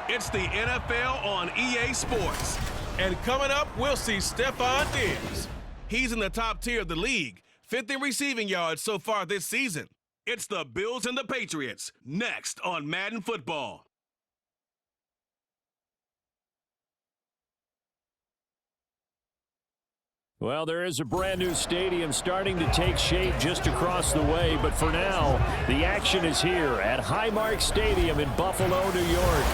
It's the NFL on EA Sports. And coming up, we'll see Stephon Diggs. He's in the top tier of the league, 5th in receiving yards so far this season. It's the Bills and the Patriots, next on Madden Football. Well, there is a brand new stadium starting to take shape just across the way, but for now, the action is here at Highmark Stadium in Buffalo, New York.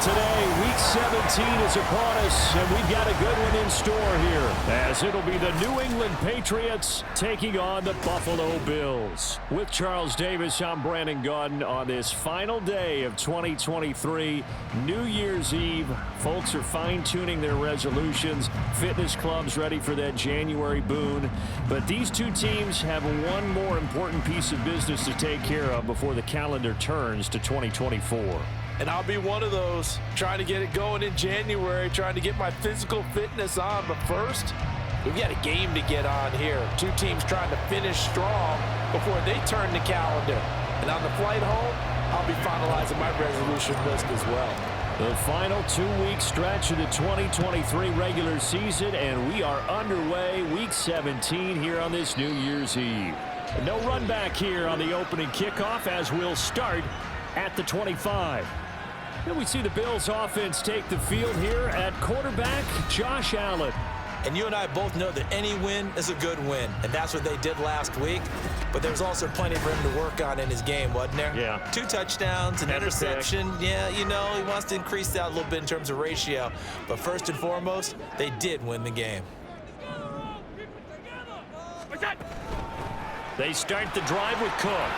Today, Week 17 is upon us, and we've got a good one in store here, as it'll be the New England Patriots taking on the Buffalo Bills. With Charles Davis, I'm Brandon Gaudin on this final day of 2023, New Year's Eve. Folks are fine-tuning their resolutions. Fitness clubs ready for that January boon. But these two teams have one more important piece of business to take care of before the calendar turns to 2024. And I'll be one of those, trying to get it going in January, trying to get my physical fitness on. But first, we've got a game to get on here. Two teams trying to finish strong before they turn the calendar. And on the flight home, I'll be finalizing my resolution list as well. The final 2-week stretch of the 2023 regular season, and we are underway, Week 17 here on this New Year's Eve. No run back here on the opening kickoff as we'll start at the 25. And we see the Bills offense take the field here at quarterback, Josh Allen. And you and I both know that any win is a good win, and that's what they did last week. But there's also plenty for him to work on in his game, wasn't there? Yeah. 2 touchdowns, an interception. Yeah, you know, he wants to increase that a little bit in terms of ratio. But first and foremost, they did win the game. They start the drive with Cook.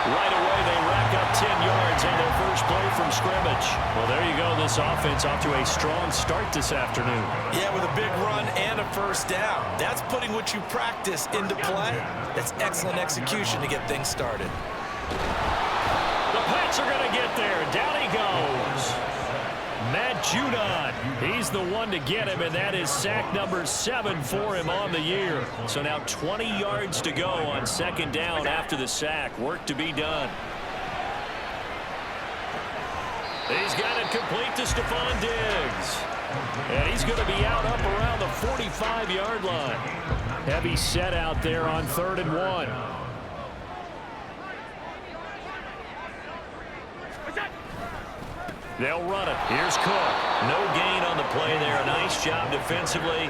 Right away, they rack up 10 yards on their first play from scrimmage. Well, there you go. This offense off to a strong start this afternoon. Yeah, with a big run and a first down. That's putting what you practice into play. That's excellent execution to get things started. The Pats are going to get there. Down he goes. Matt Judon, he's the one to get him, and that is sack number 7 for him on the year. So now 20 yards to go on second down after the sack. Work to be done. He's got it complete to Stephon Diggs. And he's going to be out up around the 45-yard line. Heavy set out there on 3rd and 1. They'll run it. Here's Cook. No gain on the play there. A nice job defensively.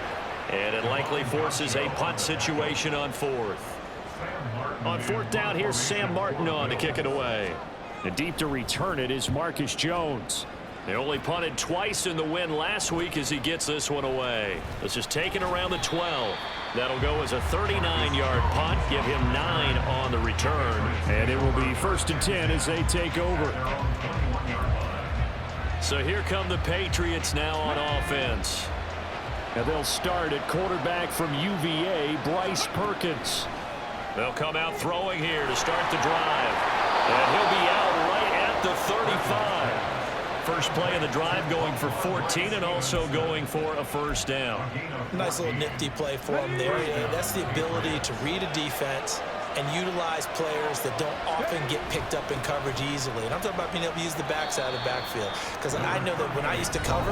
And it likely forces a punt situation on 4th. On 4th down, here's Sam Martin on to kick it away. And deep to return it is Marcus Jones. They only punted twice in the win last week as he gets this one away. This is taken around the 12. That'll go as a 39-yard punt. Give him 9 on the return. And it will be 1st and 10 as they take over. So here come the Patriots now on offense. And they'll start at quarterback from UVA, Bryce Perkins. They'll come out throwing here to start the drive. And he'll be out right at the 35. First play of the drive going for 14 and also going for a first down. Nice little nifty play for him there. That's the ability to read a defense and utilize players that don't often get picked up in coverage easily. And I'm talking about being able to use the backside of the backfield. Because I know that when I used to cover,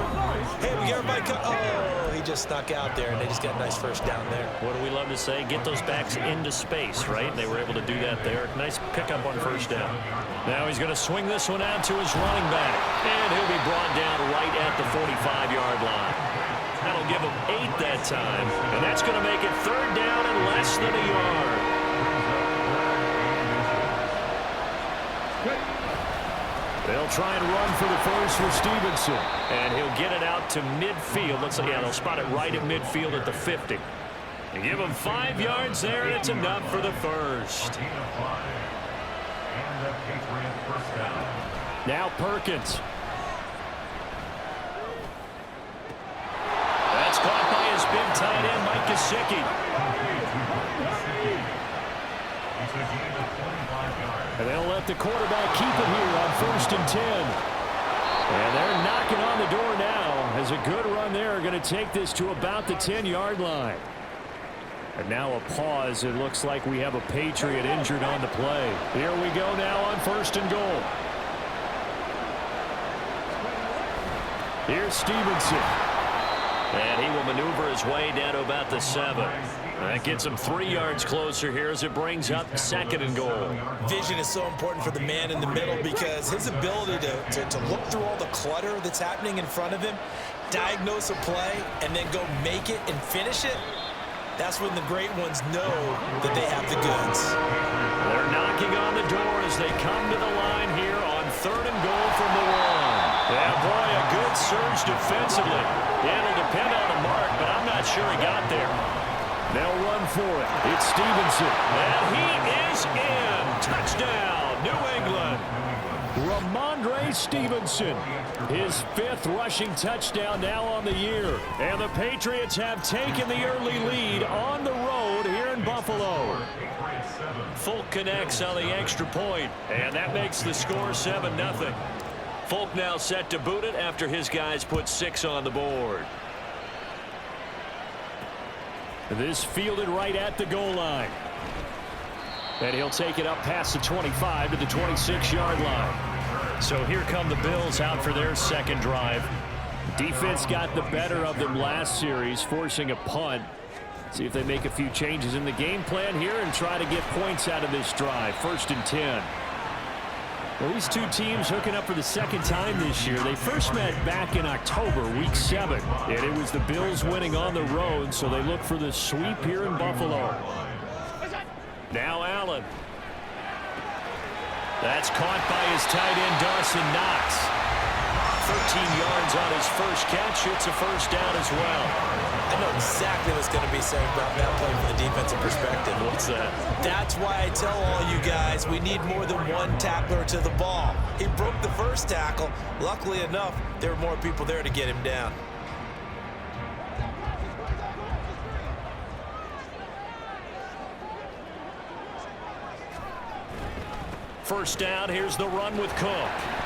hey, we got everybody oh, he just snuck out there, and they just got a nice first down there. What do we love to say? Get those backs into space, right? They were able to do that there. Nice pickup on first down. Now he's going to swing this one out to his running back. And he'll be brought down right at the 45-yard line. That'll give him 8 that time. And that's going to make it 3rd down and less than a yard. They'll try and run for the first with Stevenson. And he'll get it out to midfield. Looks like, yeah, they'll spot it right at midfield at the 50. And give him 5 yards there, and it's enough for the first. Now Perkins. That's caught by his big tight end, Mike Gesicki. And they'll let the quarterback keep it here on 1st and 10. And they're knocking on the door now as a good run there are going to take this to about the 10-yard line. And now a pause. It looks like we have a Patriot injured on the play. Here we go now on 1st and goal. Here's Stevenson. And he will maneuver his way down to about the 7. That gets him 3 yards closer here as it brings up 2nd and goal. Vision is so important for the man in the middle because his ability to look through all the clutter that's happening in front of him, diagnose a play, and then go make it and finish it, that's when the great ones know that they have the goods. They're knocking on the door as they come to the line here on 3rd and goal from the 1. Yeah, boy, a good surge defensively. It'll depend on the mark, but I'm not sure he got there. They'll run for it. It's Stevenson. And he is in. Touchdown, New England. Ramondre Stevenson, his 5th rushing touchdown now on the year. And the Patriots have taken the early lead on the road here in Buffalo. Folk connects on the extra point, and that makes the score 7-0. Folk now set to boot it after his guys put 6 on the board. This fielded right at the goal line. And he'll take it up past the 25 to the 26-yard line. So here come the Bills out for their 2nd drive. Defense got the better of them last series, forcing a punt. See if they make a few changes in the game plan here and try to get points out of this drive. 1st and 10. Well, these two teams hooking up for the 2nd time this year. They first met back in October, week 7. And it was the Bills winning on the road, so they look for the sweep here in Buffalo. Now Allen. That's caught by his tight end, Dawson Knox. 13 yards on his first catch. It's a 1st down as well. I know exactly what's going to be said about that play from the defensive perspective. What's that? That's why I tell all you guys we need more than one tackler to the ball. He broke the first tackle. Luckily enough, there were more people there to get him down. First down, here's the run with Cook.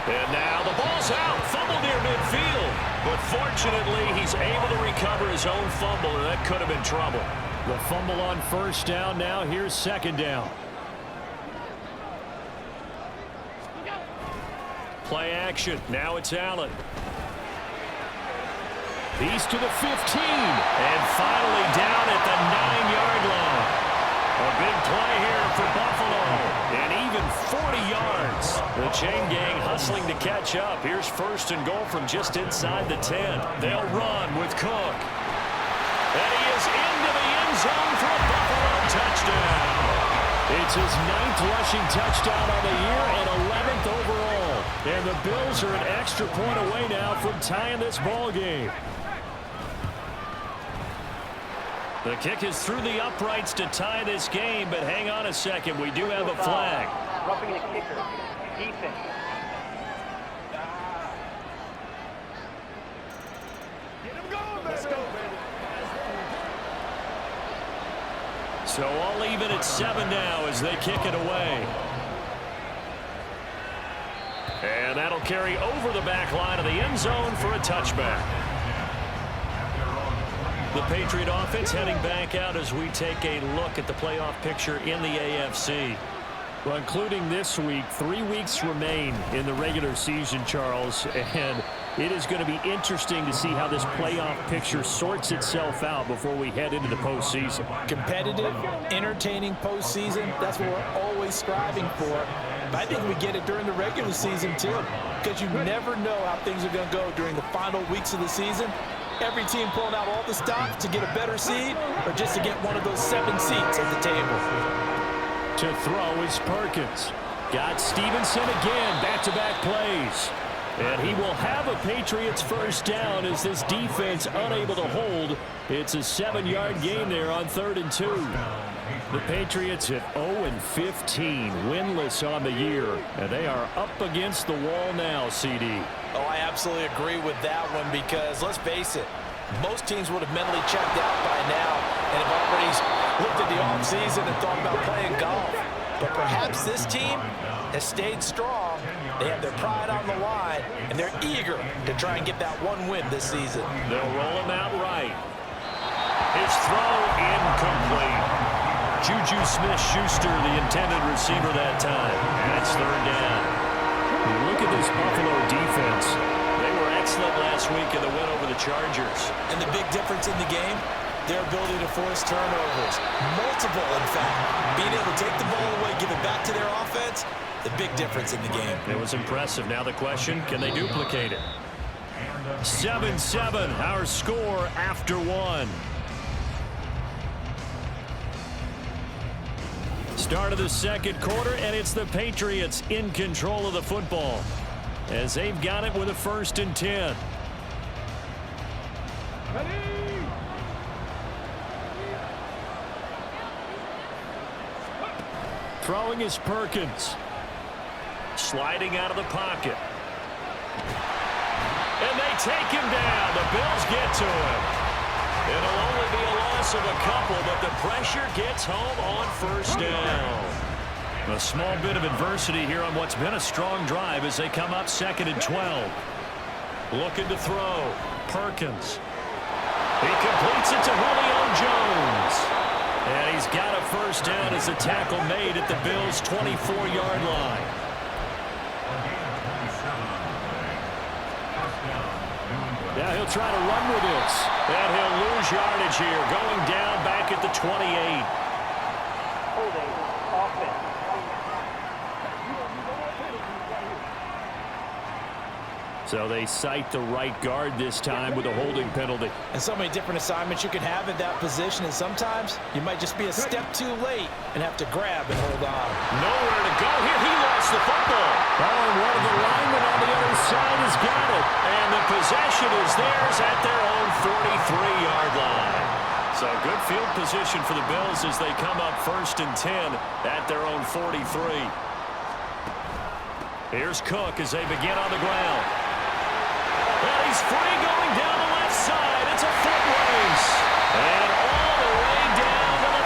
And now the ball's out, fumble near midfield. But fortunately, he's able to recover his own fumble, and that could have been trouble. The fumble on 1st down, now here's 2nd down. Play action, now it's Allen. He's to the 15. And finally down at the 9-yard line. A big play here for Buffalo. And even 40 yards. The chain gang hustling to catch up. Here's 1st and goal from just inside the 10. They'll run with Cook. And he is into the end zone for a Buffalo touchdown. It's his 9th rushing touchdown on the year and 11th overall. And the Bills are an extra point away now from tying this ball game. The kick is through the uprights to tie this game, but hang on a second. We do have a flag. Roughing the kicker. Defense. Get him going, let's go, baby. So all even at 7 now as they kick it away. And that'll carry over the back line of the end zone for a touchback. The Patriot offense heading back out as we take a look at the playoff picture in the AFC. Well, including this week, 3 weeks remain in the regular season, Charles, and it is going to be interesting to see how this playoff picture sorts itself out before we head into the postseason. Competitive, entertaining postseason, that's what we're always striving for. But I think we get it during the regular season, too, because you never know how things are going to go during the final weeks of the season. Every team pulling out all the stops to get a better seed or just to get one of those 7 seats at the table. To throw is Perkins. Got Stevenson again, back-to-back plays. And he will have a Patriots 1st down as this defense unable to hold. It's a 7-yard gain there on 3rd and 2. The Patriots at 0-15, winless on the year. And they are up against the wall now, CD. Oh, I absolutely agree with that one because, let's face it, most teams would have mentally checked out by now and have already looked at the offseason and thought about playing golf. But perhaps this team has stayed strong. They have their pride on the line, and they're eager to try and get that one win this season. They'll roll him out right. His throw incomplete. Juju Smith-Schuster, the intended receiver that time. And it's 3rd down. Look at this Buffalo defense. They were excellent last week in the win over the Chargers. And the big difference in the game, their ability to force turnovers. Multiple, in fact. Being able to take the ball away, give it back to their offense, the big difference in the game. It was impressive. Now the question, can they duplicate it? 7-7, our score after one. Start of the second quarter, and it's the Patriots in control of the football as they've got it with a 1st and 10. Throwing is Perkins. Sliding out of the pocket. And they take him down. The Bills get to him. It'll only be a loss of a couple, but the pressure gets home on 1st down. A small bit of adversity here on what's been a strong drive as they come up 2nd and 12. Looking to throw. Perkins. He completes it to Julio Jones. And he's got a 1st down as the tackle made at the Bills' 24-yard line. Now he'll try to run with this. And he'll lose yardage here, going down back at the 28. Holding offense. So they cite the right guard this time with a holding penalty. And so many different assignments you can have in that position, and sometimes you might just be a step too late and have to grab and hold on. Nowhere to go here. He lost the football. Oh, and one of the linemen on the other side has got it. And the possession is theirs at their own 43-yard line. So good field position for the Bills as they come up 1st and 10 at their own 43. Here's Cook as they begin on the ground. And he's free going down the left side. It's a foot race. And all the way down to the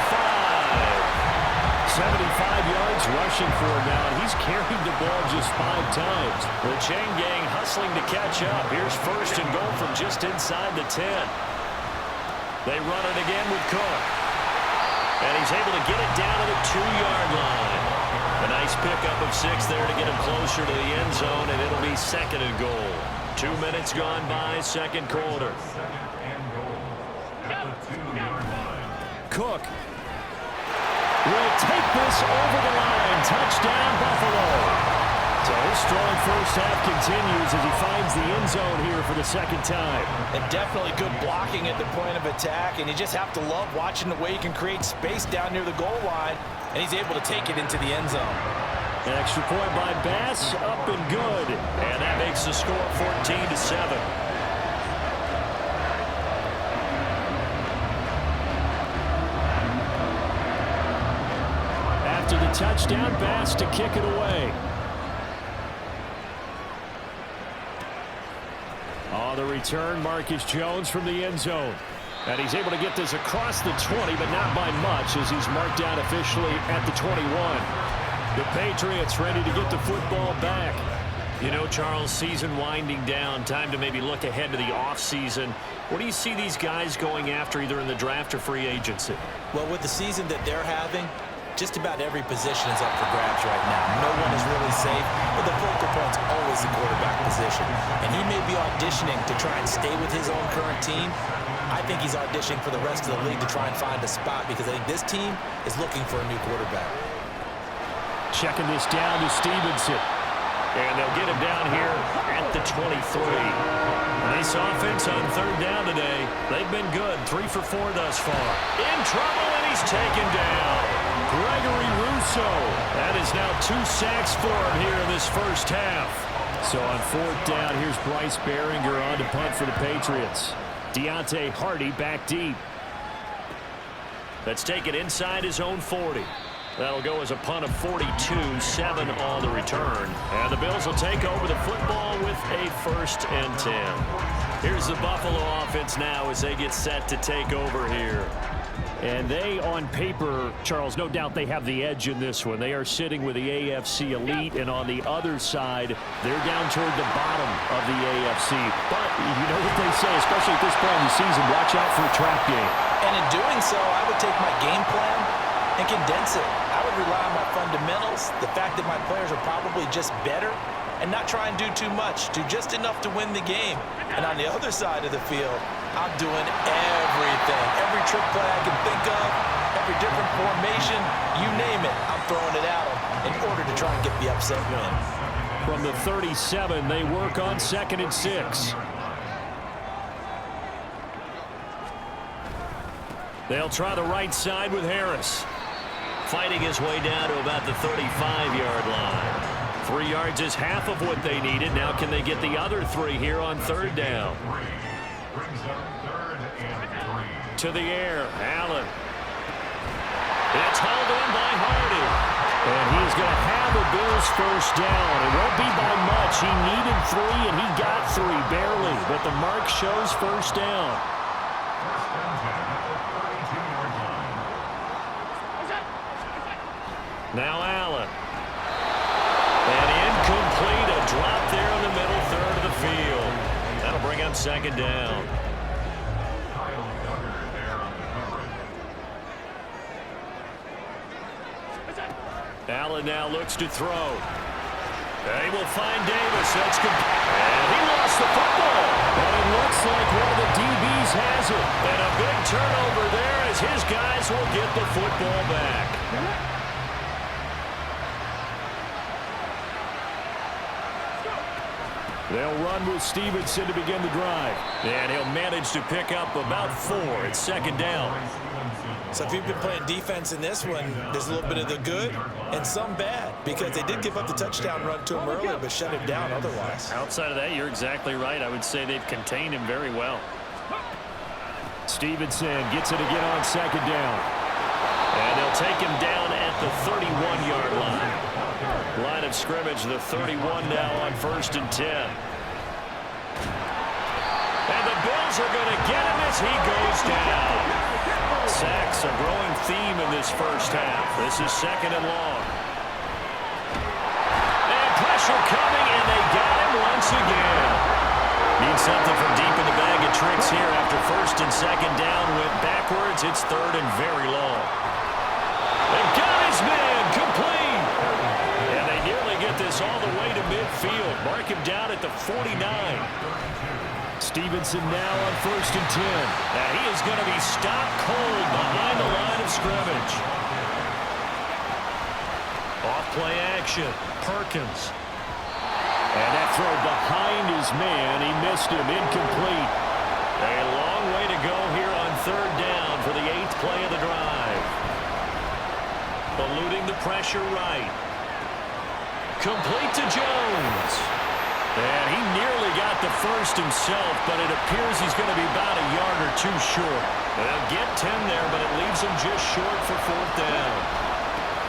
5. 75 yards rushing for him now, and he's carried the ball just 5 times. The chain gang hustling to catch up. Here's 1st and goal from just inside the 10. They run it again with Cook. And he's able to get it down to the 2-yard line. A nice pickup of 6 there to get him closer to the end zone, and it'll be 2nd and goal. 2 minutes gone by, 2nd quarter. Cook will take this over the line. Touchdown, Buffalo. So his strong first half continues as he finds the end zone here for the 2nd time. And definitely good blocking at the point of attack, and you just have to love watching the way he can create space down near the goal line, and he's able to take it into the end zone. An extra point by Bass, up and good. And that makes the score 14-7. After the touchdown, Bass to kick it away. On the return, Marcus Jones from the end zone. And he's able to get this across the 20, but not by much as he's marked down officially at the 21. The Patriots ready to get the football back. You know, Charles, season winding down, time to maybe look ahead to the offseason. What do you see these guys going after either in the draft or free agency? Well, with the season that they're having, just about every position is up for grabs right now. No one is really safe, but the focal point's always the quarterback position. And he may be auditioning to try and stay with his own current team. I think he's auditioning for the rest of the league to try and find a spot because I think this team is looking for a new quarterback. Checking this down to Stevenson. And they'll get him down here at the 23. Nice offense on 3rd down today. They've been good, 3 for 4 thus far. In trouble, and he's taken down. Gregory Rousseau. That is now 2 sacks for him here in this first half. So on 4th down, here's Bryce Behringer on to punt for the Patriots. Deontay Hardy back deep. Let's take it inside his own 40. That'll go as a punt of 42, 7 on the return. And the Bills will take over the football with a 1st and 10. Here's the Buffalo offense now as they get set to take over here. And they, on paper, Charles, no doubt they have the edge in this one. They are sitting with the AFC elite, and on the other side, they're down toward the bottom of the AFC. But you know what they say, especially at this point in the season, watch out for a trap game. And in doing so, I would take my game plan and condense it. I would rely on my fundamentals, the fact that my players are probably just better, and not try and do too much, do just enough to win the game. And on the other side of the field, I'm doing everything. Every trick play I can think of, every different formation, you name it, I'm throwing it at them in order to try and get the upset win. From the 37, they work on 2nd and 6. They'll try the right side with Harris. Fighting his way down to about the 35-yard line. 3 yards is half of what they needed. Now can they get the other 3 here on 3rd down? To the air, Allen. It's hauled in by Hardy. And he is going to have the Bills first down. It won't be by much. He needed 3, and he got 3, barely. But the mark shows first down. Now Allen. And incomplete, a drop there in the middle third of the field. That'll bring up 2nd down. Allen now looks to throw. They will find Davis. That's good. And he lost the football. And it looks like one of the DBs has it. And a big turnover there as his guys will get the football back. They'll run with Stevenson to begin the drive. And he'll manage to pick up about 4 at 2nd down. So if you've been playing defense in this one, there's a little bit of the good and some bad, because they did give up the touchdown run to him earlier, but shut him down otherwise. Outside of that, you're exactly right. I would say they've contained him very well. Stevenson gets it again on 2nd down. And they'll take him down at the 31-yard line. Line of scrimmage, the 31 now on 1st and 10. And the Bills are going to get him as he goes down. Sacks, a growing theme in this first half. This is 2nd and long. And pressure coming, and they got him once again. Need something from deep in the bag of tricks here after 1st and 2nd down. Went backwards. It's 3rd and very long. They got his man complete. And they nearly get this all the way to midfield. Mark him down at the 49. Stevenson now on 1st and 10. Now he is going to be stopped cold behind the line of scrimmage. Off-play action. Perkins. And that throw behind his man. He missed him. Incomplete. A long way to go here on 3rd down for the 8th play of the drive. Eluding the pressure right. Complete to Jones. And he nearly got the first himself, but it appears he's going to be about a yard or 2 short. They'll get 10 there, but it leaves him just short for 4th down.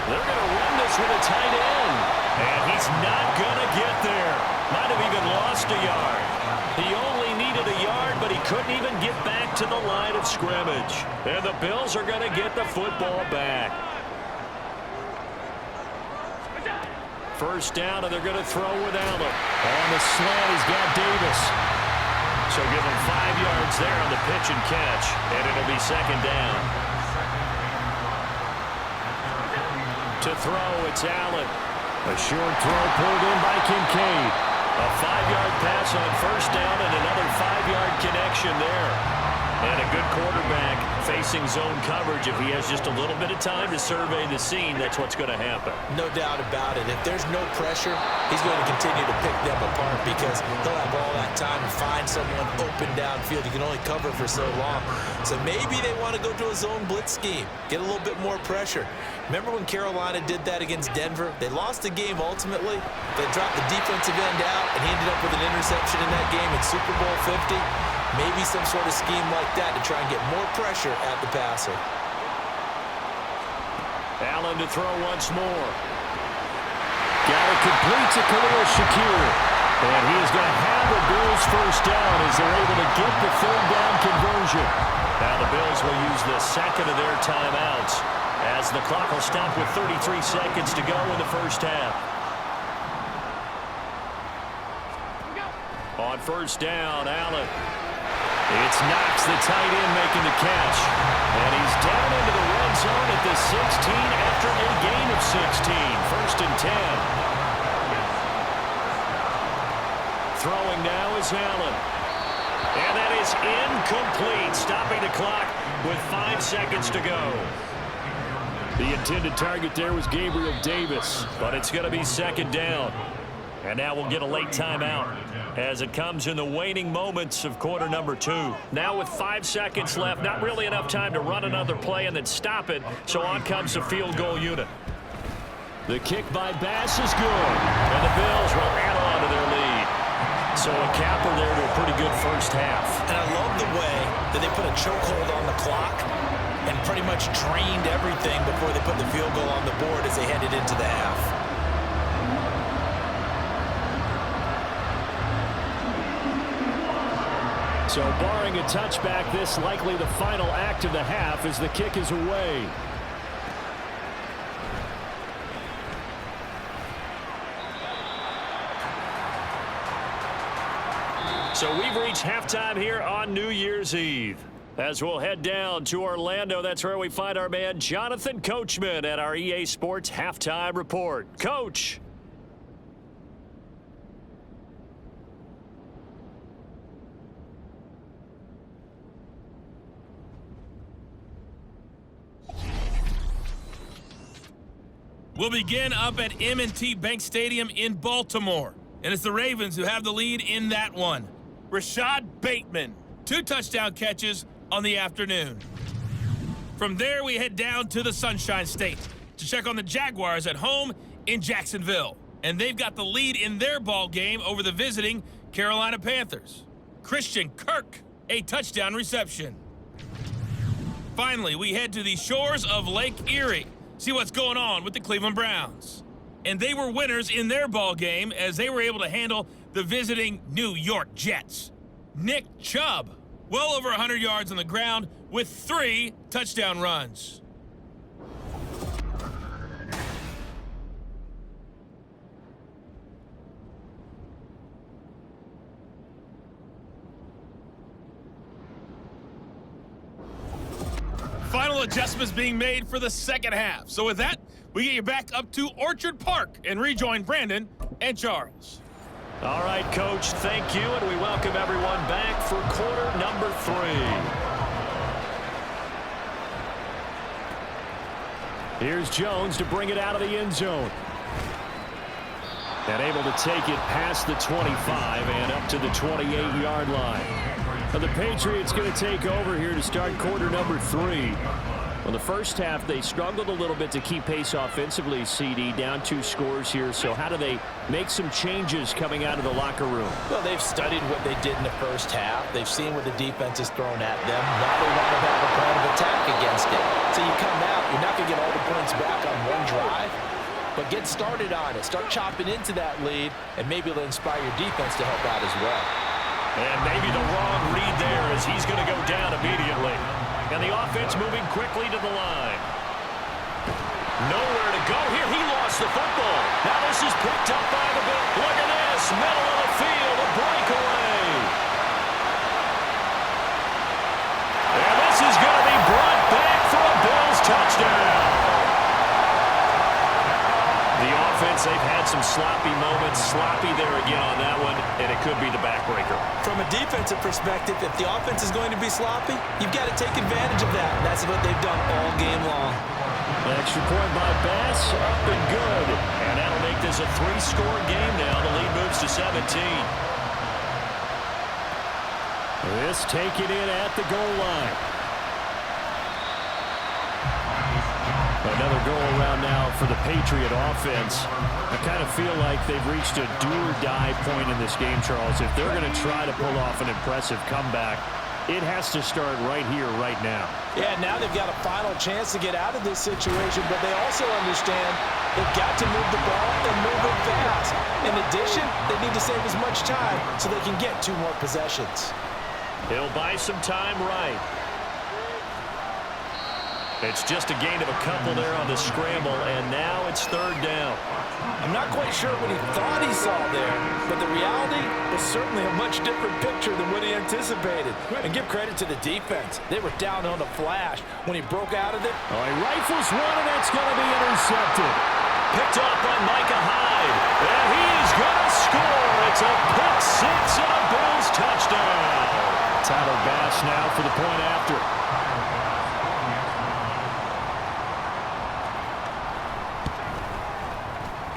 They're going to run this with a tight end. And he's not going to get there. Might have even lost a yard. He only needed a yard, but he couldn't even get back to the line of scrimmage. And the Bills are going to get the football back. 1st down, and they're going to throw with Allen. On the slant, he's got Davis. So give him 5 yards there on the pitch and catch, and it'll be 2nd down. To throw, it's Allen. A short throw pulled in by Kincaid. A 5-yard pass on 1st down, and another 5-yard connection there. And a good quarterback facing zone coverage. If he has just a little bit of time to survey the scene, that's what's going to happen. No doubt about it. If there's no pressure, he's going to continue to pick them apart because he'll have all that time to find someone open downfield. He can only cover for so long. So maybe they want to go to a zone blitz scheme, get a little bit more pressure. Remember when Carolina did that against Denver? They lost the game ultimately. They dropped the defensive end out, and he ended up with an interception in that game in Super Bowl 50. Maybe some sort of scheme like that to try and get more pressure at the passer. Allen to throw once more. Got it complete to Khalil Shakir. And he is going to have the Bills first down as they're able to get the 3rd down conversion. Now the Bills will use the 2nd of their timeouts as the clock will stop with 33 seconds to go in the first half. On 1st down, Allen. It's Knox, the tight end, making the catch. And he's down into the red zone at the 16 after a gain of 16. 1st and 10. Throwing now is Allen. And that is incomplete, stopping the clock with 5 seconds to go. The intended target there was Gabriel Davis, but it's going to be 2nd down. And now we'll get a late timeout as it comes in the waning moments of quarter number 2. Now with 5 seconds left, not really enough time to run another play and then stop it, so on comes the field goal unit. The kick by Bass is good, and the Bills will add on to their lead. So a capper there to a pretty good first half. And I love the way that they put a chokehold on the clock and pretty much drained everything before they put the field goal on the board as they headed into the half. So barring a touchback, this likely the final act of the half as the kick is away. So we've reached halftime here on New Year's Eve. As we'll head down to Orlando, that's where we find our man Jonathan Coachman at our EA Sports Halftime Report. Coach. We'll begin up at M&T Bank Stadium in Baltimore. And it's the Ravens who have the lead in that one. Rashad Bateman, 2 touchdown catches on the afternoon. From there, we head down to the Sunshine State to check on the Jaguars at home in Jacksonville. And they've got the lead in their ball game over the visiting Carolina Panthers. Christian Kirk, a touchdown reception. Finally, we head to the shores of Lake Erie. See what's going on with the Cleveland Browns. And they were winners in their ball game as they were able to handle the visiting New York Jets. Nick Chubb, well over 100 yards on the ground with 3 touchdown runs. Final adjustments being made for the second half. So with that, we get you back up to Orchard Park and rejoin Brandon and Charles. All right, Coach, thank you, and we welcome everyone back for quarter number 3. Here's Jones to bring it out of the end zone. And able to take it past the 25 and up to the 28-yard line. Now the Patriots going to take over here to start quarter number 3. Well, the first half, they struggled a little bit to keep pace offensively, CD, down 2 scores here. So how do they make some changes coming out of the locker room? Well, they've studied what they did in the first half. They've seen what the defense has thrown at them. Now they want to have a plan of attack against it. So you come out, you're not going to get all the points back on one drive, but get started on it. Start chopping into that lead, and maybe it'll inspire your defense to help out as well. And maybe the wrong read there as he's going to go down immediately. And the offense moving quickly to the line. Nowhere to go here. He lost the football. Now this is picked up by the Bills. Look at this. Middle of the field. A breakaway. And this is going to be brought back for a Bills touchdown. The offense, they've had some sloppy moments. Sloppy there again on that one, and it could be the backbreaker. From a defensive perspective, if the offense is going to be sloppy, you've got to take advantage of that. That's what they've done all game long. An extra point by Bass, up and good. And that'll make this a 3-score game now. The lead moves to 17. This taken in at the goal line. Another goal around now for the Patriot offense. I kind of feel like they've reached a do-or-die point in this game, Charles. If they're going to try to pull off an impressive comeback, it has to start right here, right now. Yeah, now they've got a final chance to get out of this situation, but they also understand they've got to move the ball and move it fast. In addition, they need to save as much time so they can get 2 more possessions. He'll buy some time right. It's just a gain of a couple there on the scramble, and now it's third down. I'm not quite sure what he thought he saw there, but the reality was certainly a much different picture than what he anticipated. And give credit to the defense. They were down on the flash when he broke out of it. Oh, he rifles one, and that's going to be intercepted. Picked off by Micah Hyde, and he is going to score. It's a pick six and a Bills touchdown. Tyler Bass now for the point after.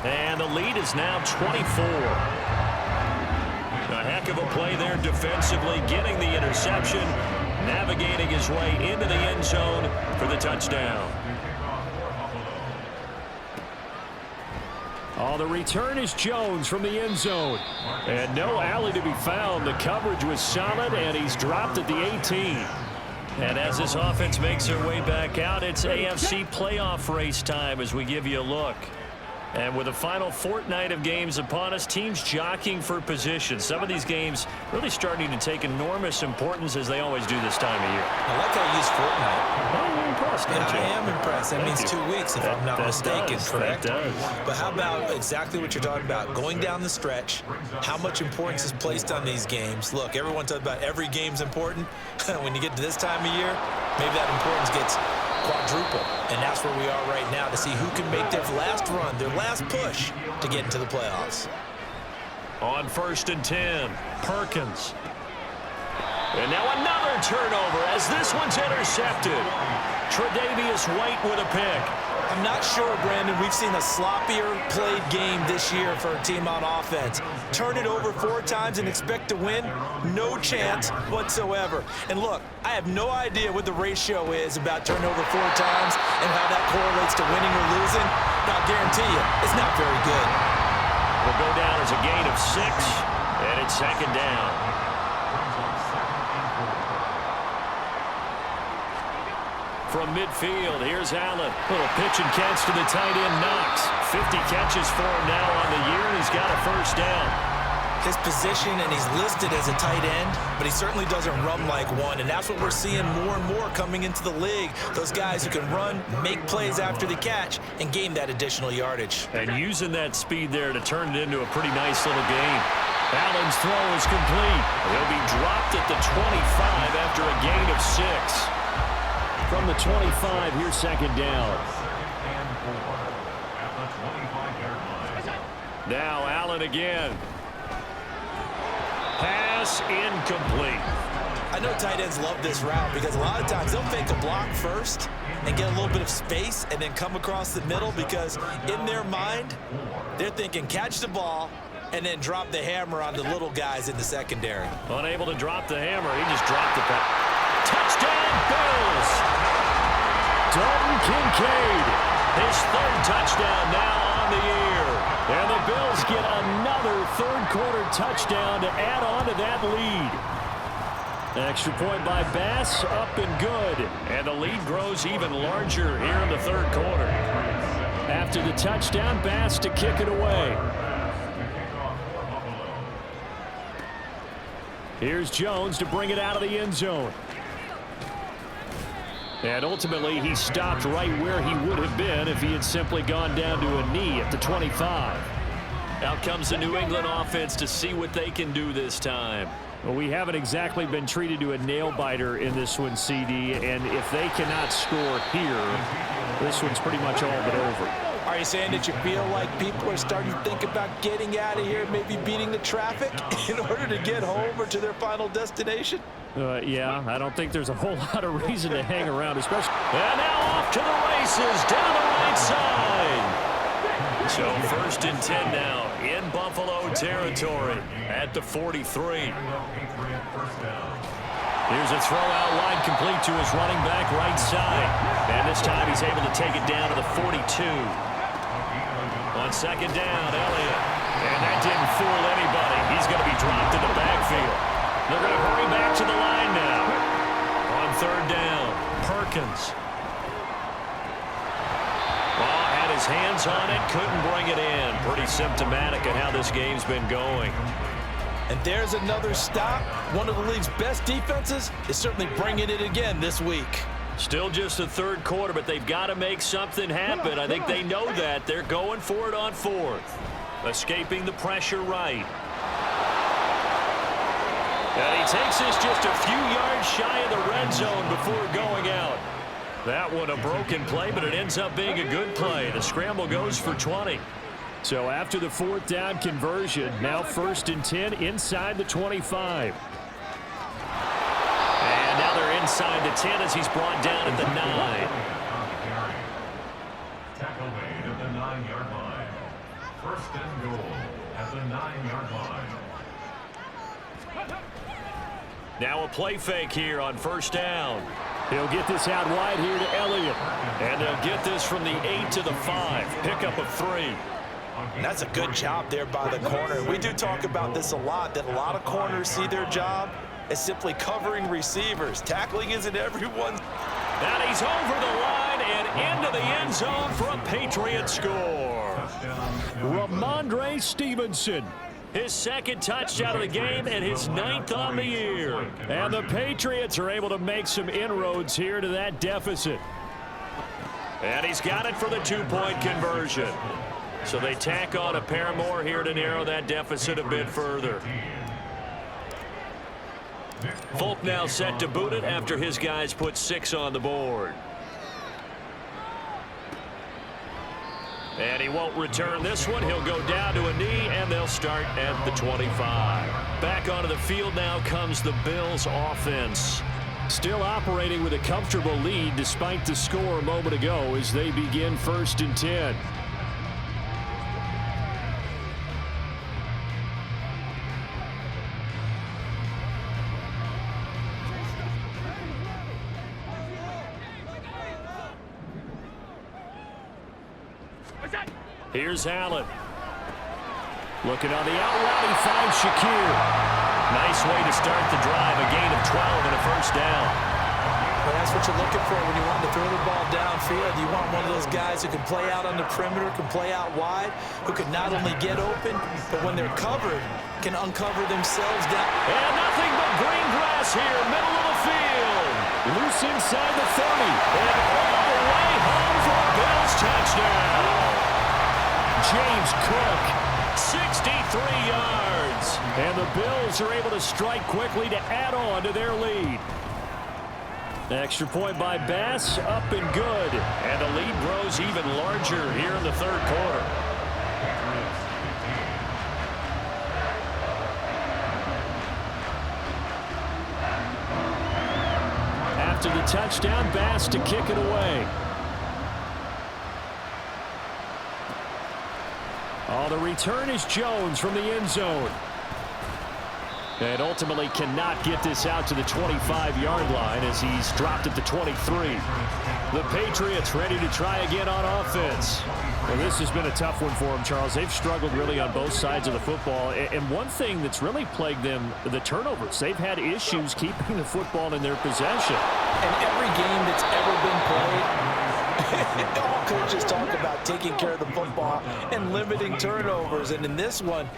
And the lead is now 24. A heck of a play there defensively, getting the interception, navigating his way into the end zone for the touchdown. Oh, the return is Jones from the end zone. And no alley to be found. The coverage was solid, and he's dropped at the 18. And as this offense makes their way back out, it's AFC playoff race time as we give you a look. And with the final fortnight of games upon us, teams jockeying for position. Some of these games really starting to take enormous importance as they always do this time of year. I like how you use fortnight. Oh, you're impressed, aren't you? I am impressed. That means 2 weeks, if I'm not mistaken, correct? That does. But how about exactly what you're talking about? Going down the stretch, how much importance is placed on these games? Look, everyone talks about every game's important. When you get to this time of year, maybe that importance gets quadruple, and that's where we are right now to see who can make their last run, their last push to get into the playoffs. On 1st and 10, Perkins. And now another turnover as this one's intercepted. Tre'Davious White with a pick. I'm not sure, Brandon, we've seen a sloppier played game this year for a team on offense. Turn it over 4 times and expect to win? No chance whatsoever. And look, I have no idea what the ratio is about turnover 4 times and how that correlates to winning or losing. But I'll guarantee you, it's not very good. Will go down as a gain of 6, and it's second down. From midfield, here's Allen. Little pitch and catch to the tight end, Knox. 50 catches for him now on the year, and he's got a first down. His position, and he's listed as a tight end, but he certainly doesn't run like one, and that's what we're seeing more and more coming into the league. Those guys who can run, make plays after the catch, and gain that additional yardage. And using that speed there to turn it into a pretty nice little game. Allen's throw is complete. He'll be dropped at the 25 after a gain of 6. From the 25, here's second down. Now Allen again. Pass incomplete. I know tight ends love this route because a lot of times they'll fake a block first and get a little bit of space and then come across the middle because in their mind, they're thinking catch the ball and then drop the hammer on the little guys in the secondary. Unable to drop the hammer, he just dropped the pass. Touchdown, Bills! Dalton Kincaid, his 3rd touchdown now on the year. And the Bills get another 3rd-quarter touchdown to add on to that lead. Extra point by Bass, up and good. And the lead grows even larger here in the 3rd quarter. After the touchdown, Bass to kick it away. Here's Jones to bring it out of the end zone. And ultimately, he stopped right where he would have been if he had simply gone down to a knee at the 25. Out comes the New England offense to see what they can do this time. Well, we haven't exactly been treated to a nail-biter in this one, CD, and if they cannot score here, this one's pretty much all but over. Are you saying that you feel like people are starting to think about getting out of here, maybe beating the traffic in order to get home or to their final destination? Yeah, I don't think there's a whole lot of reason to hang around, especially. And now off to the races, down the right side. So 1st and 10 now in Buffalo territory at the 43. Here's a throw out wide complete to his running back right side. And this time he's able to take it down to the 42. On 2nd down, Elliott. And that didn't fool anybody. He's going to be dropped in the backfield. They're going to hurry back to the line now. On 3rd down, Perkins. Well, had his hands on it, couldn't bring it in. Pretty symptomatic of how this game's been going. And there's another stop. One of the league's best defenses is certainly bringing it again this week. Still just the third quarter, but they've got to make something happen. I think they know that. They're going for it on fourth. Escaping the pressure right. And he takes this just a few yards shy of the red zone before going out. That one a broken play, but it ends up being a good play. The scramble goes for 20. So after the fourth down conversion, now 1st and 10 inside the 25. And now they're inside the 10 as he's brought down at the 9. Tackle made at the 9-yard line. 1st and goal at the 9-yard line. Now a play fake here on 1st down. He'll get this out wide here to Elliott. And they'll get this from the 8 to the 5. Pickup of 3. And that's a good job there by the corner. We do talk about this a lot, that a lot of corners see their job as simply covering receivers. Tackling isn't everyone's. And he's over the line and into the end zone for a Patriot score. Ramondre Stevenson. His 2nd touchdown of the game and his 9th on the year. And the Patriots are able to make some inroads here to that deficit. And he's got it for the 2-point conversion. So they tack on a pair more here to narrow that deficit a bit further. Folk now set to boot it after his guys put 6 on the board. And he won't return this one. He'll go down to a knee, and they'll start at the 25. Back onto the field now comes the Bills offense. Still operating with a comfortable lead despite the score a moment ago as they begin 1st and 10. Here's Allen. Looking on the out route, he finds Shakir. Nice way to start the drive. A gain of 12 and a 1st down. Well, that's what you're looking for when you want to throw the ball downfield. You want one of those guys who can play out on the perimeter, can play out wide, who can not only get open, but when they're covered, can uncover themselves down. And nothing but green grass here, middle of the field. Loose inside the 30. And all the way home for a Bills touchdown. James Cook, 63 yards. And the Bills are able to strike quickly to add on to their lead. Extra point by Bass, up and good. And the lead grows even larger here in the 3rd quarter. After the touchdown, Bass to kick it away. Oh, the return is Jones from the end zone. And ultimately cannot get this out to the 25-yard line as he's dropped at the 23. The Patriots ready to try again on offense. Well, this has been a tough one for them, Charles. They've struggled really on both sides of the football. And one thing that's really plagued them, the turnovers. They've had issues keeping the football in their possession. And every game that's ever been played, all coaches talk about taking care of the football and limiting turnovers. And in this one,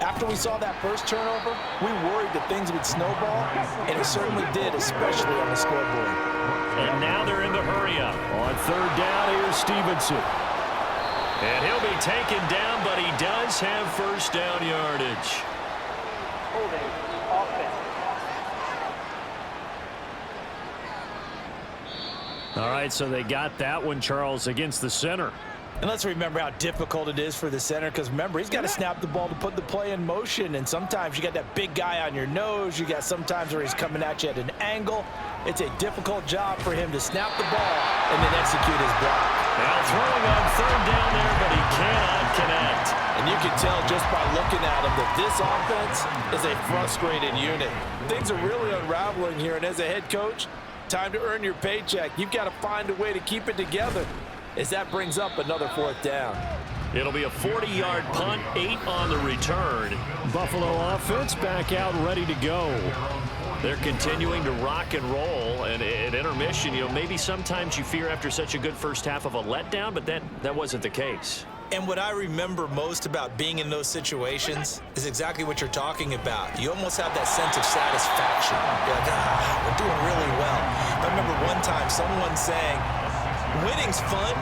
after we saw that first turnover, we worried that things would snowball, and it certainly did, especially on the scoreboard. And now they're in the hurry-up. On 3rd down, here's Stevenson. And he'll be taken down, but he does have 1st down yardage. Holding, offense. All right, so they got that one, Charles, against the center. And let's remember how difficult it is for the center, because remember, he's got to snap the ball to put the play in motion, and sometimes you got that big guy on your nose. You got sometimes where he's coming at you at an angle. It's a difficult job for him to snap the ball and then execute his block. Now throwing on 3rd down there, but he cannot connect. And you can tell just by looking at him that this offense is a frustrated unit. Things are really unraveling here, and as a head coach, time to earn your paycheck. You've got to find a way to keep it together, as that brings up another 4th down. It'll be a 40-yard punt, 8 on the return. Buffalo offense back out ready to go. They're continuing to rock and roll, and at intermission, maybe sometimes you fear after such a good first half of a letdown, but that wasn't the case. And what I remember most about being in those situations is exactly what you're talking about. You almost have that sense of satisfaction. You're like, we're doing really well. I remember one time someone saying, winning's fun,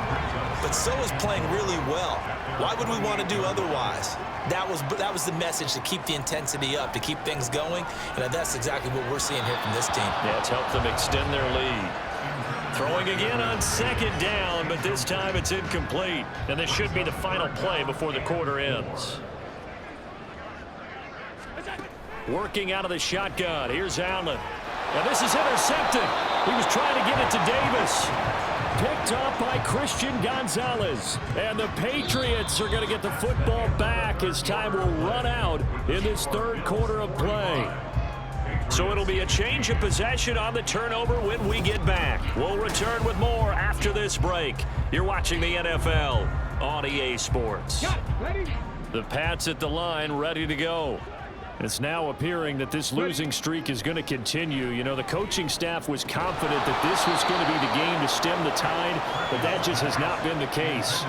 but so is playing really well. Why would we want to do otherwise? That was the message, to keep the intensity up, to keep things going, and that's exactly what we're seeing here from this team. Yeah, it's helped them extend their lead. Throwing again on second down, but this time it's incomplete. And this should be the final play before the quarter ends. Working out of the shotgun. Here's Allen. And this is intercepted. He was trying to get it to Davis. Picked up by Christian Gonzalez. And the Patriots are going to get the football back as time will run out in this third quarter of play. So it'll be a change of possession on the turnover when we get back. We'll return with more after this break. You're watching the NFL on EA Sports. The Pats at the line, ready to go. It's now appearing that this losing streak is going to continue. You know, the coaching staff was confident that this was going to be the game to stem the tide, but that just has not been the case.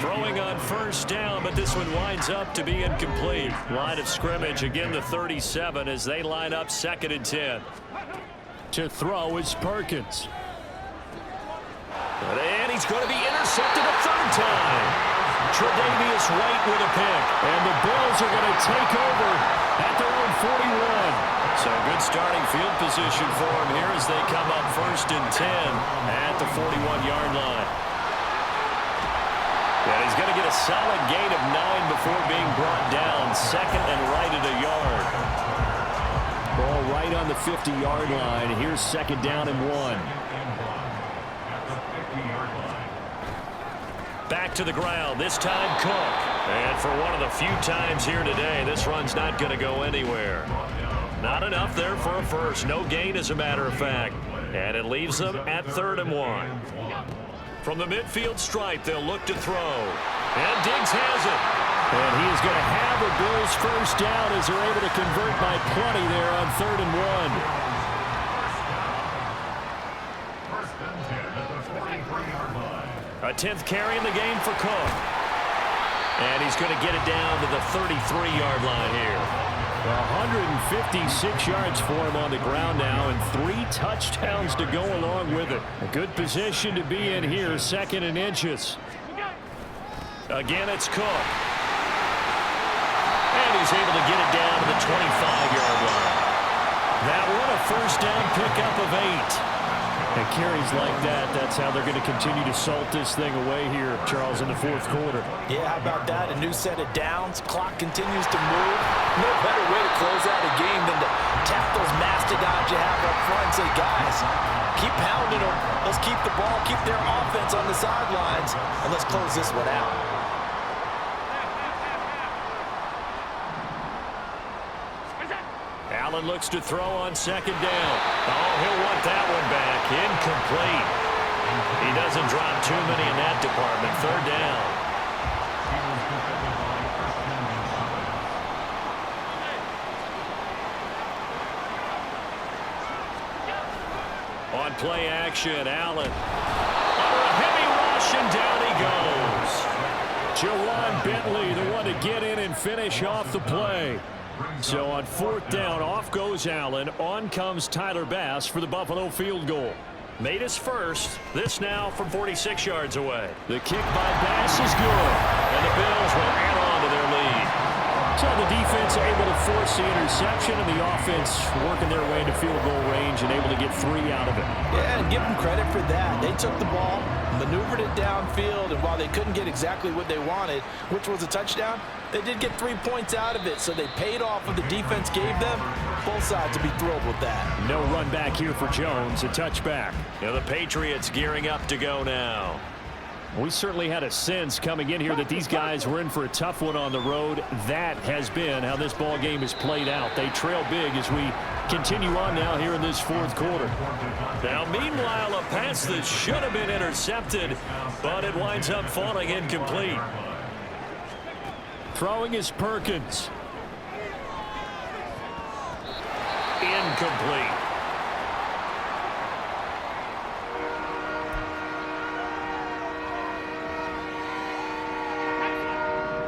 Throwing on first down, but this one winds up to be incomplete. Line of scrimmage, again the 37 as they line up 2nd and 10. To throw is Perkins. And he's going to be intercepted a third time. Tre'Davious White with a pick. And the Bills are going to take over at their own 41. So good starting field position for him here as they come up 1st and 10 at the 41-yard line. And he's going to get a solid gain of 9 before being brought down. 2nd and right at a yard. Ball right on the 50-yard line. Here's 2nd down and 1. Back to the ground, this time Cook. And for one of the few times here today, this run's not going to go anywhere. Not enough there for a first. No gain, as a matter of fact. And it leaves them at 3rd and 1. From the midfield stripe, they'll look to throw. And Diggs has it. And he is going to have a Bills first down as they're able to convert by plenty there on 3rd and 1. A 10th carry in the game for Cook. And he's going to get it down to the 33-yard line here. 156 yards for him on the ground now, and 3 touchdowns to go along with it. A good position to be in here, 2nd and inches. Again, it's Cook. And he's able to get it down to the 25-yard line. That one a first down pickup of 8. And carries like that, that's how they're going to continue to salt this thing away here, Charles, in the 4th quarter. Yeah, how about that? A new set of downs. Clock continues to move. No better way to close out a game than to tap those mastodons you have up front and say, guys, keep pounding them. Let's keep the ball, keep their offense on the sidelines, and let's close this one out. Allen looks to throw on 2nd down. Oh, he'll want that one back. Incomplete. He doesn't drop too many in that department. 3rd down. On play action, Allen. Under a heavy rush, and down he goes. Jawan Bentley, the one to get in and finish off the play. So on 4th down, off goes Allen. On comes Tyler Bass for the Buffalo field goal. Made his first. This now from 46 yards away. The kick by Bass is good. And the Bills will add on to their lead. So the defense able to force the interception, and the offense working their way into field goal range and able to get 3 out of it. Yeah, and give them credit for that. They took the ball, maneuvered it downfield, and while they couldn't get exactly what they wanted, which was a touchdown, they did get 3 points out of it, so they paid off what the defense gave them. Both sides will be thrilled with that. No run back here for Jones, a touchback. Now the Patriots gearing up to go now. We certainly had a sense coming in here that these guys were in for a tough one on the road. That has been how this ball game is played out. They trail big as we continue on now here in this 4th quarter. Now, meanwhile, a pass that should have been intercepted, but it winds up falling incomplete. Throwing is Perkins. Incomplete.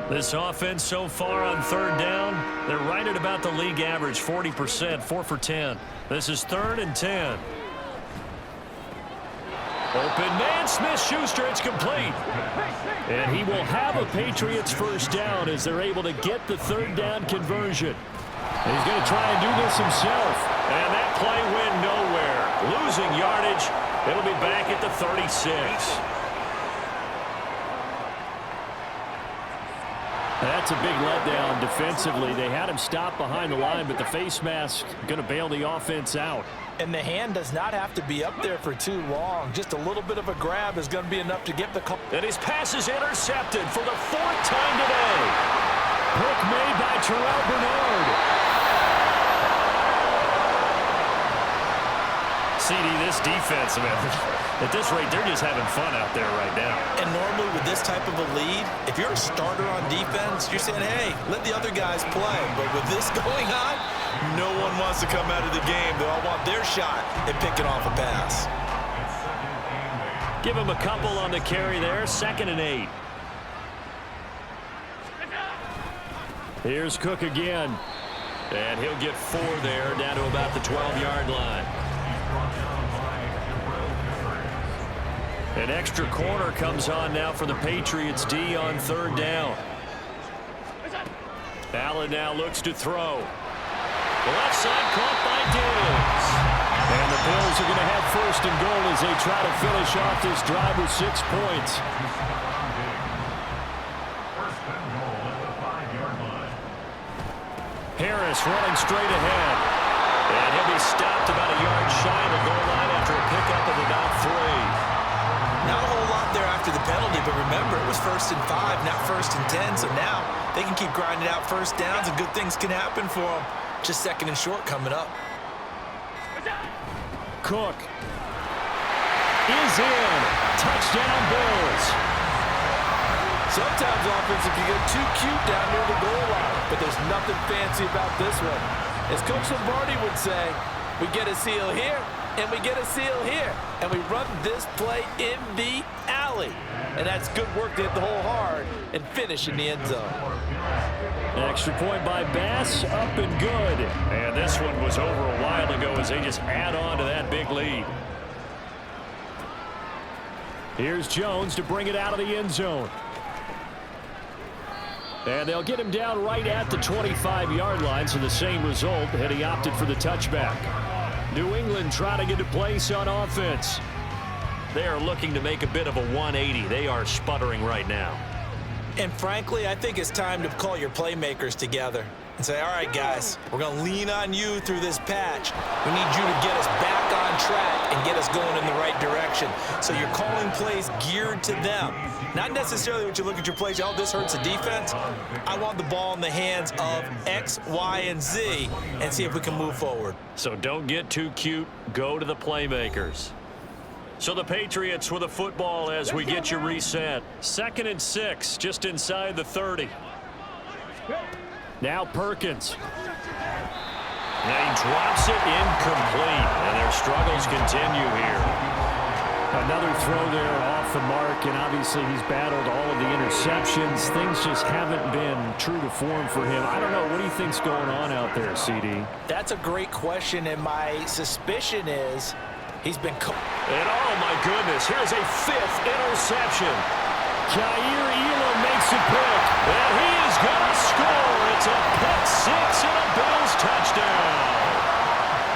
This offense so far on 3rd down, they're right at about the league average, 40%, 4 for 10. This is 3rd and 10. Open man, Smith-Schuster, it's complete. And he will have a Patriots first down as they're able to get the third down conversion. He's going to try and do this himself. And that play went nowhere. Losing yardage. It'll be back at the 36. That's a big letdown defensively. They had him stop behind the line, but the face mask going to bail the offense out. And the hand does not have to be up there for too long. Just a little bit of a grab is going to be enough to get the call. And his pass is intercepted for the 4th time today. Pick made by Terrell Bernard. CD, this defense, man, at this rate, they're just having fun out there right now. And normally with this type of a lead, if you're a starter on defense, you're saying, hey, let the other guys play. But with this going on, no one wants to come out of the game. They all want their shot at picking off a pass. Give him a couple on the carry there. 2nd and 8. Here's Cook again. And he'll get 4 there, down to about the 12-yard line. An extra corner comes on now for the Patriots D on 3rd down. Allen now looks to throw. The left side caught by Diggs. And the Bills are going to have 1st and goal as they try to finish off this drive with 6 points. Harris running straight ahead. And he'll be stopped about a yard shy of the goal line after a pickup of about 3. Not a whole lot there after the penalty, but remember, it was 1st and 5, not 1st and 10, so now they can keep grinding out first downs and good things can happen for them. Just 2nd and short coming up. Cook is in. Touchdown, Bills. Sometimes offense can get too cute down near the goal line, but there's nothing fancy about this one. As Coach Lombardi would say, we get a seal here, and we get a seal here, and we run this play in the alley. And that's good work to hit the hole hard and finish in the end zone. Extra point by Bass, up and good. And this one was over a while ago as they just add on to that big lead. Here's Jones to bring it out of the end zone. And they'll get him down right at the 25-yard line, so the same result, and he opted for the touchback. New England trying to get a place on offense. They are looking to make a bit of a 180. They are sputtering right now. And frankly, I think it's time to call your playmakers together and say, all right, guys, we're going to lean on you through this patch. We need you to get us back on track and get us going in the right direction. So you're calling plays geared to them. Not necessarily what you look at your plays, oh, this hurts the defense. I want the ball in the hands of X, Y, and Z and see if we can move forward. So don't get too cute. Go to the playmakers. So the Patriots with a football as we get you reset. 2nd and 6, just inside the 30. Now Perkins. Now he drops it incomplete, and their struggles continue here. Another throw there off the mark, and obviously he's battled all of the interceptions. Things just haven't been true to form for him. I don't know. What do you think's going on out there, CD? That's a great question, and my suspicion is he's been... And oh my goodness, here's a 5th interception. Khair Elam makes a pick, and he is going to score. It's a pick 6 and a Bills touchdown.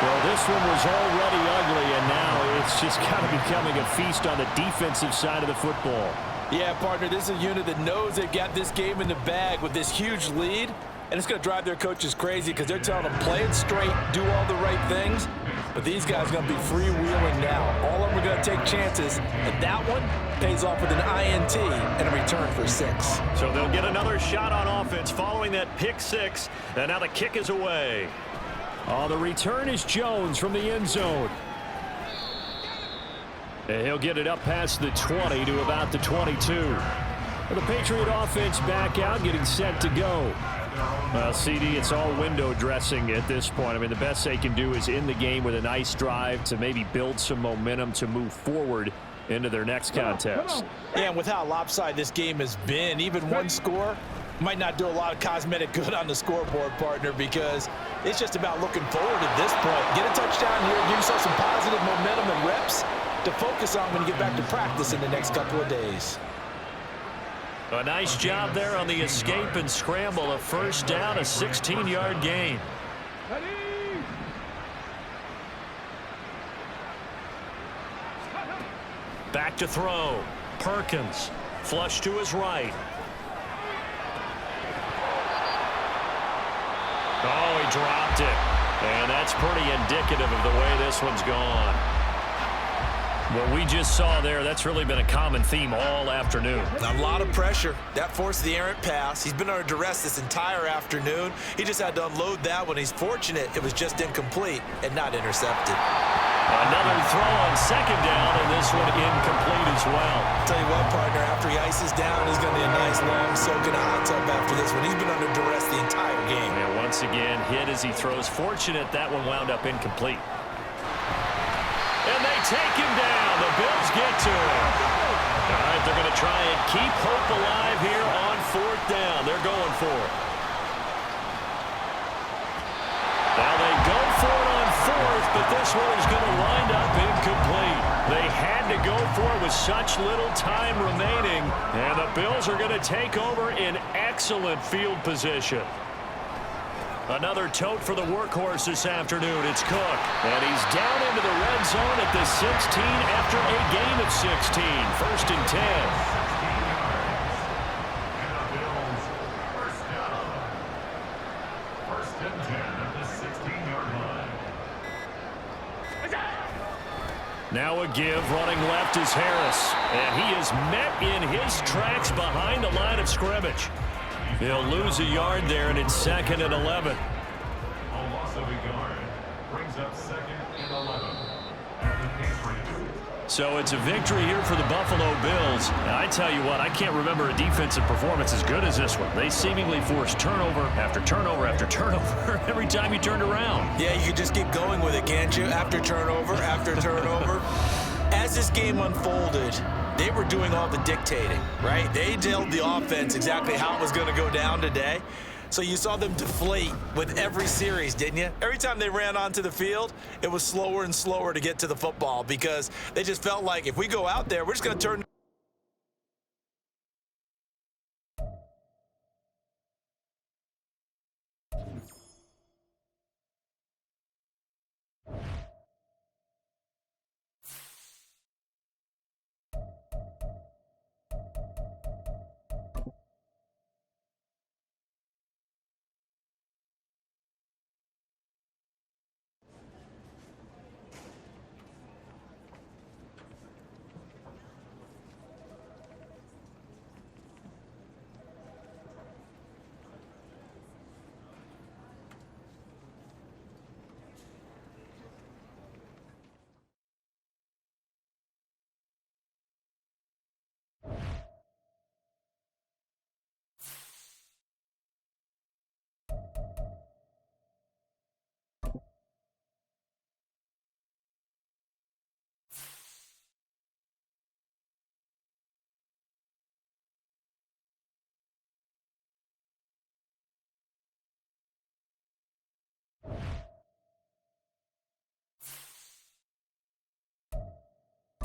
Well, this one was already ugly, and now it's just kind of becoming a feast on the defensive side of the football. Yeah, partner, this is a unit that knows they've got this game in the bag with this huge lead, and it's going to drive their coaches crazy because they're telling them play it straight, do all the right things. But these guys are going to be freewheeling now. All of them are going to take chances, and that one pays off with an INT and a return for 6. So they'll get another shot on offense following that pick 6, and now the kick is away. Oh, the return is Jones from the end zone. And he'll get it up past the 20 to about the 22. Well, the Patriot offense back out, getting set to go. Well, CD, it's all window dressing at this point. I mean, the best they can do is in the game with a nice drive to maybe build some momentum to move forward into their next contest. Yeah, and with how lopsided this game has been, even one score might not do a lot of cosmetic good on the scoreboard, partner, because it's just about looking forward at this point. Get a touchdown here, give yourself some positive momentum and reps, to focus on when you get back to practice in the next couple of days. A nice job there on the escape and scramble. A first down, a 16-yard gain. Back to throw. Perkins. Flush to his right. Oh, he dropped it. And that's pretty indicative of the way this one's gone. What we just saw there, that's really been a common theme all afternoon. A lot of pressure. That forced the errant pass. He's been under duress this entire afternoon. He just had to unload that one. He's fortunate it was just incomplete and not intercepted. Another throw on second down, and this one incomplete as well. Tell you what, partner, after he ices down, he's going to be a nice long soak in a hot tub after this one. He's been under duress the entire game. And once again, hit as he throws. Fortunate that one wound up incomplete. And they take him down. The Bills get to him. All right, they're going to try and keep hope alive here on fourth down. They're going for it. Now they go for it on fourth, but this one is going to wind up incomplete. They had to go for it with such little time remaining, and the Bills are going to take over in excellent field position. Another tote for the workhorse this afternoon. It's Cook, and he's down into the red zone at the 16 after a gain of 16. First and 10. First and 10 at the 16-yard line. Now a give, running left is Harris, and he is met in his tracks behind the line of scrimmage. He'll lose a yard there, and it's second and 11. A loss of a yard brings up second and 11 at the Patriots. So it's a victory here for the Buffalo Bills. And I tell you what, I can't remember a defensive performance as good as this one. They seemingly forced turnover after turnover after turnover every time you turned around. Yeah, you could just keep going with it, can't you? After turnover, after turnover. As this game unfolded, they were doing all the dictating, right? They told the offense exactly how it was going to go down today. So you saw them deflate with every series, didn't you? Every time they ran onto the field, it was slower and slower to get to the football because they just felt like if we go out there, we're just going to turn.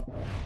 You